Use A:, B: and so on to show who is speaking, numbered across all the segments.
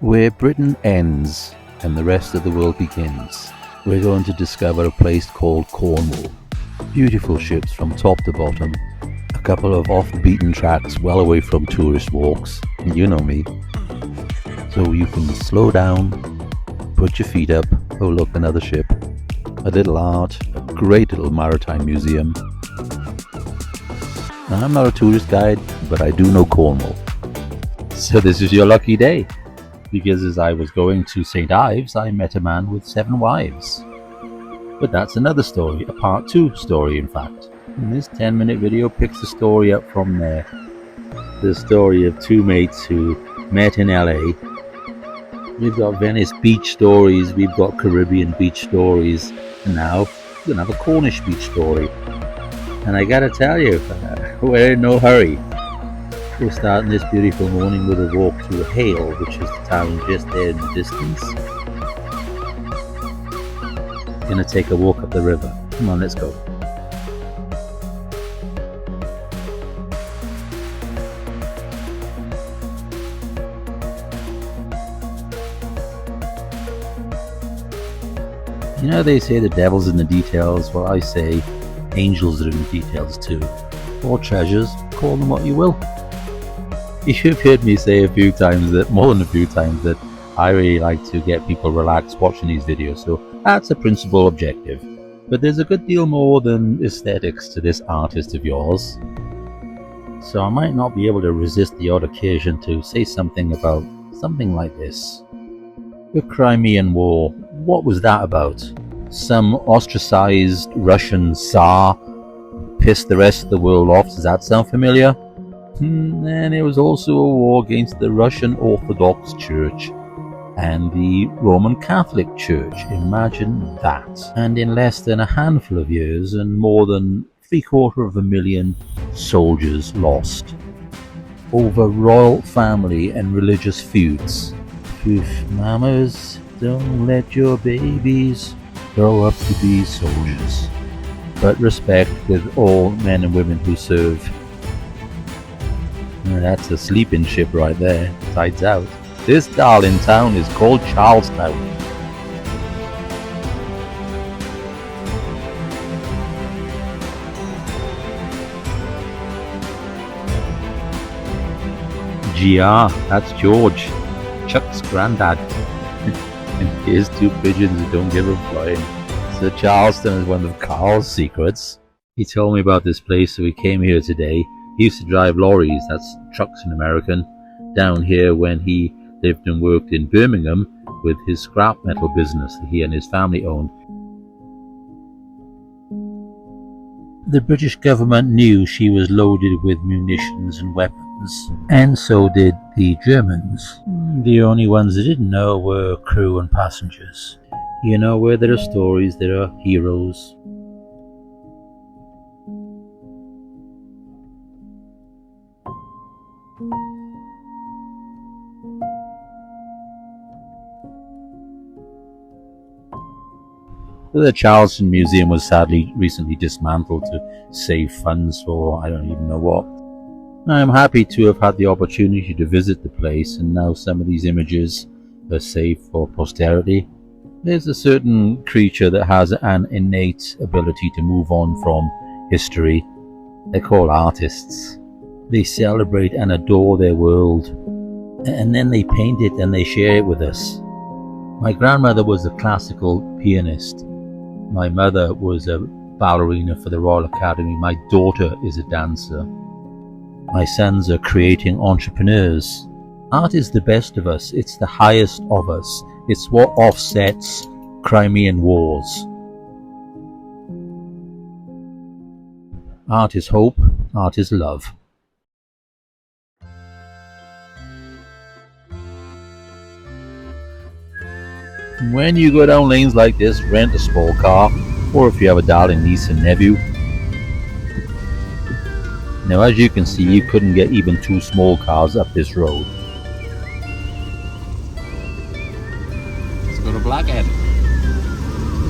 A: Where Britain ends and the rest of the world begins, we're going to discover a place called Cornwall. Beautiful ships from top to bottom, a couple of off-beaten tracks well away from tourist walks, you know me. So you can slow down, put your feet up, oh look, another ship, a little art, a great little maritime museum. Now, I'm not a tourist guide, but I do know Cornwall. So this is your lucky day, because as I was going to St.Ives, I met a man with 7 wives. But that's another story, a part 2 story in fact. And this 10-minute video picks the story up from there. The story of 2 mates who met in LA. We've got Venice beach stories, we've got Caribbean beach stories, and now we're going to have a Cornish beach story. And I gotta tell you, we're in no hurry. We're starting this beautiful morning with a walk through Hayle, which is the town just there in the distance. Gonna take a walk up the river. Come on, let's go. You know, they say the devil's in the details. Well, I say angels are in the details too. Or treasures, call them what you will. You've heard me say a few times that, more than a few times, that I really like to get people relaxed watching these videos, so that's a principal objective. But there's a good deal more than aesthetics to this artist of yours. So I might not be able to resist the odd occasion to say something about something like this. The Crimean War, what was that about? Some ostracized Russian Tsar pissed the rest of the world off, does that sound familiar? And it was also a war against the Russian Orthodox Church and the Roman Catholic Church. Imagine that. And in less than a handful of years, and more than 750,000 soldiers lost over royal family and religious feuds. Oof, mamas, don't let your babies grow up to be soldiers, but respect with all men and women who serve. That's a sleeping ship right there, tides out. This darling town is called Charlestown. GR, that's George, Chuck's granddad. And here's 2 pigeons who don't give a flying. So Charleston is one of Carl's secrets. He told me about this place, so we came here today. He used to drive lorries, that's trucks in American, down here when he lived and worked in Birmingham with his scrap metal business that he and his family owned. The British government knew she was loaded with munitions and weapons, and so did the Germans. The only ones they didn't know were crew and passengers. You know, where there are stories, there are heroes. The Charleston Museum was sadly recently dismantled to save funds for I don't even know what. I'm happy to have had the opportunity to visit the place, and now some of these images are saved for posterity. There's a certain creature that has an innate ability to move on from history. They're called artists. They celebrate and adore their world, and then they paint it and they share it with us. My grandmother was a classical pianist. My mother was a ballerina for the Royal Academy. My daughter is a dancer. My sons are creating entrepreneurs. Art is the best of us. It's the highest of us. It's what offsets Crimean wars. Art is hope. Art is love. When you go down lanes like this, rent a small car, or if you have a darling niece and nephew. Now, as you can see, you couldn't get even 2 small cars up this road.
B: Let's go to Blackhead.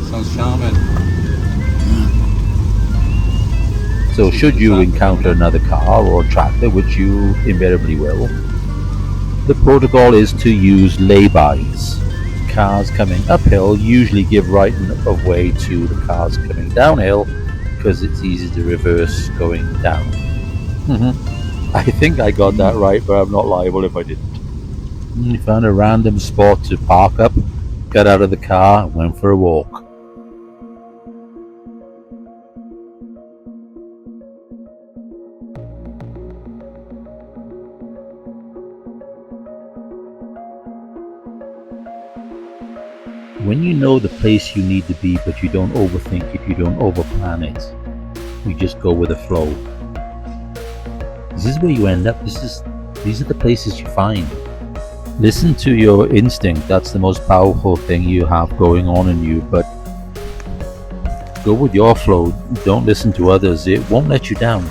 B: Sounds charming.
A: So should you encounter another car or a tractor, which you invariably will, The protocol is to use lay-bys. Cars coming uphill usually give right of way to the cars coming downhill because it's easy to reverse going down. I think I got that right, but I'm not liable if I didn't. We found a random spot to park up, got out of the car and went for a walk. When you know the place you need to be, but you don't overthink it, you don't overplan it, you just go with the flow. This is where you end up. These are the places you find. Listen to your instinct. That's the most powerful thing you have going on in you, but go with your flow. Don't listen to others. It won't let you down.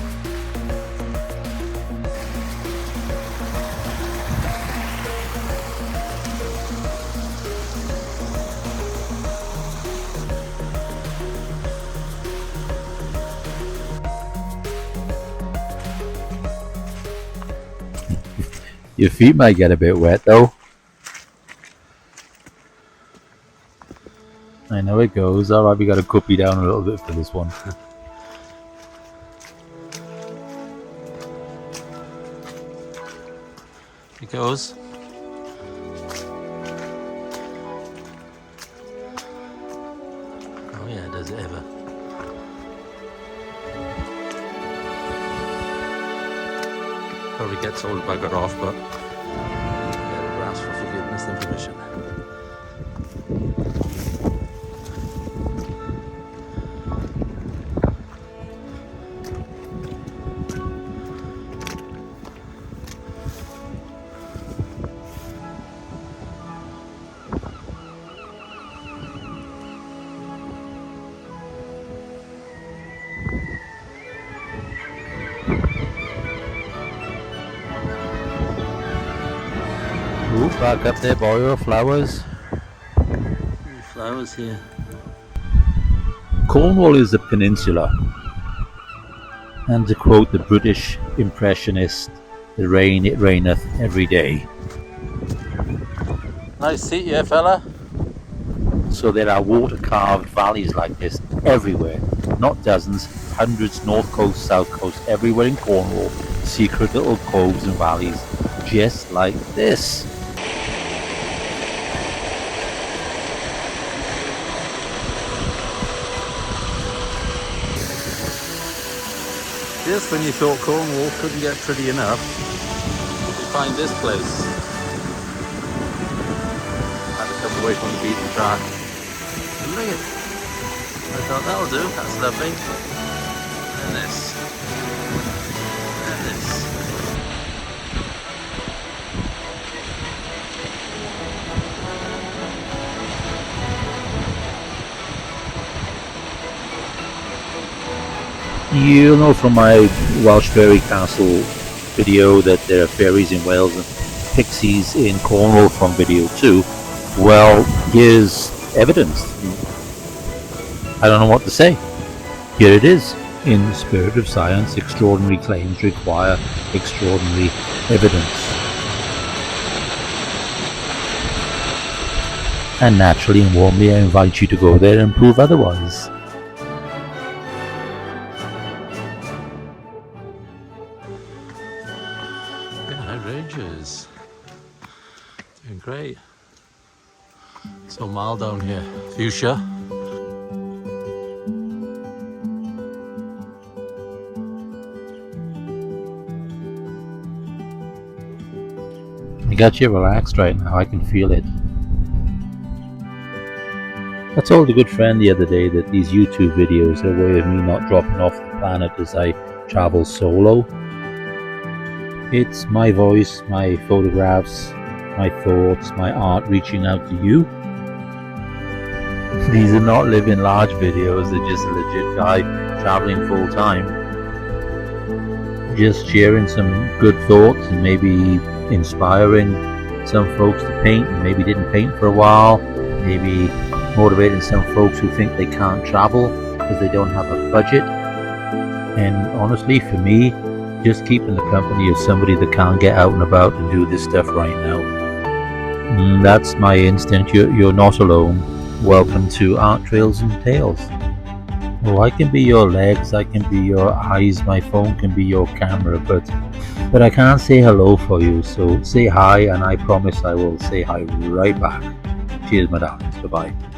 A: Your feet might get a bit wet though. I know it goes. Alright, we gotta cup you down a little bit for this one.
B: It goes. Oh yeah, does it ever? Probably gets all buggered off, but better ask for forgiveness than permission.
A: Ooh, back up there, boy, your flowers.
B: Flowers here.
A: Cornwall is a peninsula. And to quote the British impressionist, the rain it raineth every day.
B: Nice seat, yeah, fella.
A: So there are water-carved valleys like this everywhere. Not dozens, hundreds, north coast, south coast, everywhere in Cornwall. Secret little coves and valleys, just like this.
B: Just when you thought Cornwall couldn't get pretty enough, you find this place. Had to come away from the beaten track. Look at it. I thought that'll do, that's lovely. And this. And this.
A: You'll know from my Welsh Fairy Castle video that there are fairies in Wales and pixies in Cornwall from video 2. Well, here's evidence. I don't know what to say. Here it is. In the spirit of science, extraordinary claims require extraordinary evidence. And naturally and warmly I invite you to go there and prove otherwise.
B: Outrageous. Doing great. So mild down here. Fuchsia.
A: I got you relaxed right now, I can feel it. I told a good friend the other day that these YouTube videos are a way of me not dropping off the planet as I travel solo. It's my voice, my photographs, my thoughts, my art reaching out to you. These are not living large videos, they're just a legit guy traveling full time. Just sharing some good thoughts and maybe inspiring some folks to paint and maybe didn't paint for a while. Maybe motivating some folks who think they can't travel because they don't have a budget. And honestly, for me, just keeping the company of somebody that can't get out and about and do this stuff right now. That's my instinct. You're not alone. Welcome to Art Trails and Tales. Oh, I can be your legs, I can be your eyes, my phone can be your camera, but I can't say hello for you. So say hi, and I promise I will say hi right back. Cheers, my darlings. Bye bye.